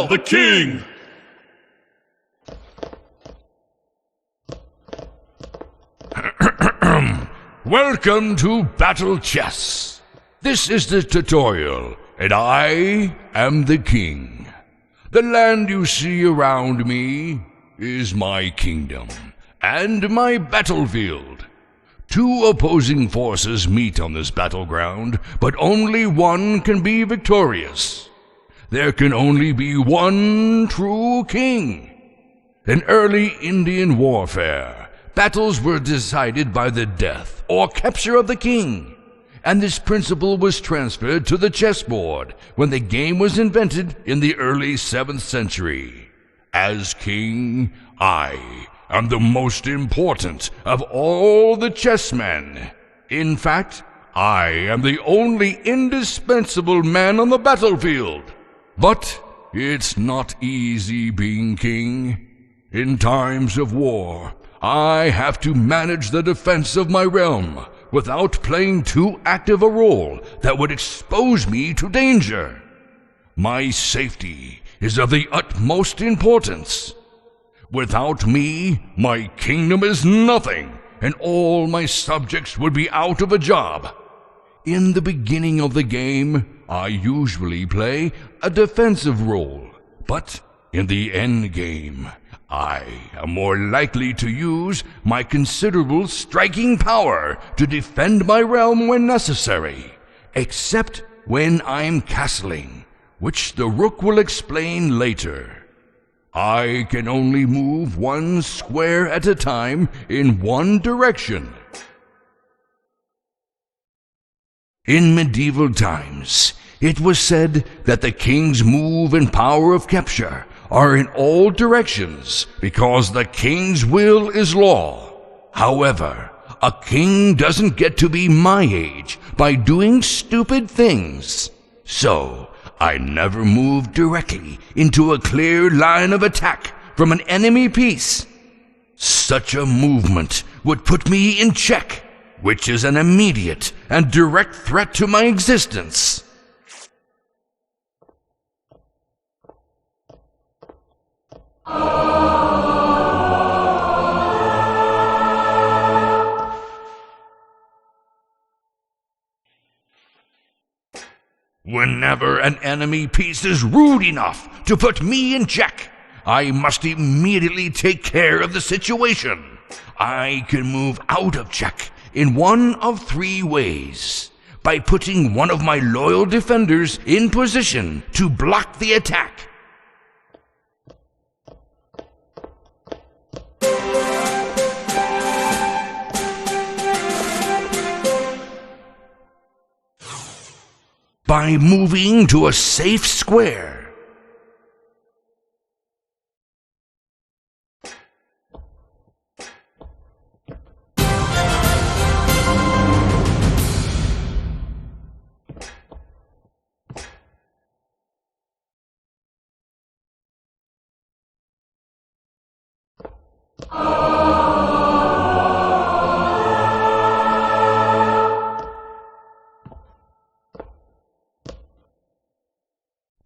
the king! Welcome to Battle Chess. This is the tutorial, and I am the king. The land you see around me is my kingdom and my battlefield. Two opposing forces meet on this battleground, but only one can be victorious. There can only be one true king. In early Indian warfare, battles were decided by the death or capture of the king, and this principle was transferred to the chessboard when the game was invented in the early 7th century. As king, I am the most important of all the chessmen. In fact, I am the only indispensable man on the battlefield. But it's not easy being king. In times of war, I have to manage the defense of my realm without playing too active a role that would expose me to danger. My safety is of the utmost importance. Without me, my kingdom is nothing, and all my subjects would be out of a job. In the beginning of the game, I usually play a defensive role, but in the end game, I am more likely to use my considerable striking power to defend my realm when necessary, except when I'm castling, which the rook will explain later. I can only move one square at a time in one direction. In medieval times, it was said that the king's move and power of capture are in all directions because the king's will is law. However, a king doesn't get to be my age by doing stupid things. So, I never moved directly into a clear line of attack from an enemy piece. Such a movement would put me in check, which is an immediate and direct threat to my existence. Whenever an enemy piece is rude enough to put me in check, I must immediately take care of the situation. I can move out of check in one of three ways: by putting one of my loyal defenders in position to block the attack, by moving to a safe square,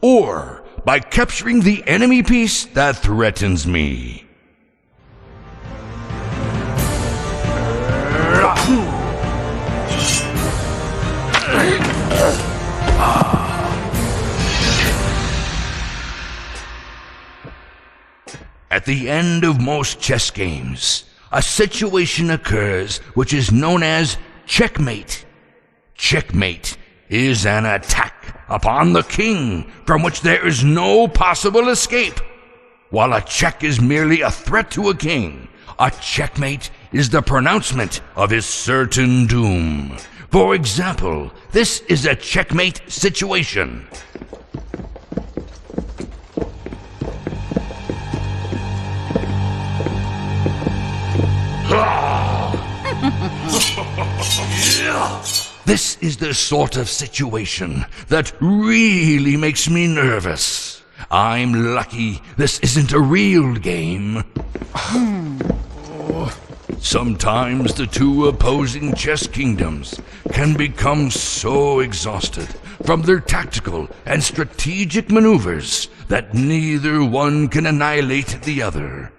or by capturing the enemy piece that threatens me. At the end of most chess games, a situation occurs which is known as checkmate. Checkmate is an attack upon the king from which there is no possible escape. While a check is merely a threat to a king, a checkmate is the pronouncement of his certain doom. For example, this is a checkmate situation. This is the sort of situation that really makes me nervous. I'm lucky this isn't a real game. Sometimes the two opposing chess kingdoms can become so exhausted from their tactical and strategic maneuvers that neither one can annihilate the other.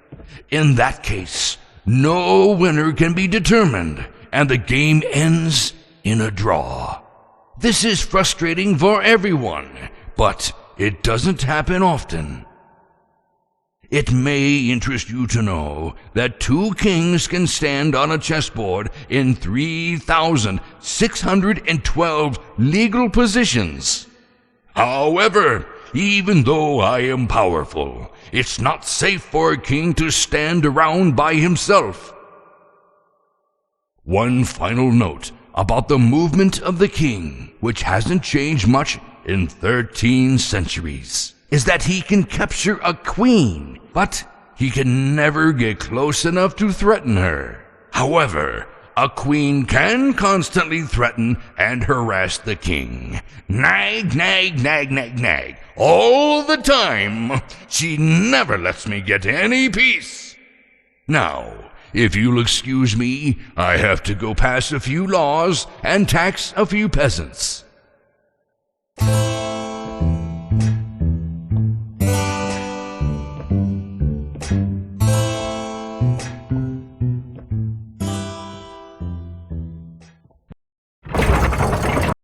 In that case, no winner can be determined, and the game ends in a draw. This is frustrating for everyone, but it doesn't happen often. It may interest you to know that two kings can stand on a chessboard in 3,612 legal positions. However, even though I am powerful, it's not safe for a king to stand around by himself. One final note about the movement of the king, which hasn't changed much in 13 centuries, is that he can capture a queen, but he can never get close enough to threaten her. However, a queen can constantly threaten and harass the king. Nag, nag, nag, nag, nag. All the time. She never lets me get any peace. Now, if you'll excuse me, I have to go pass a few laws and tax a few peasants.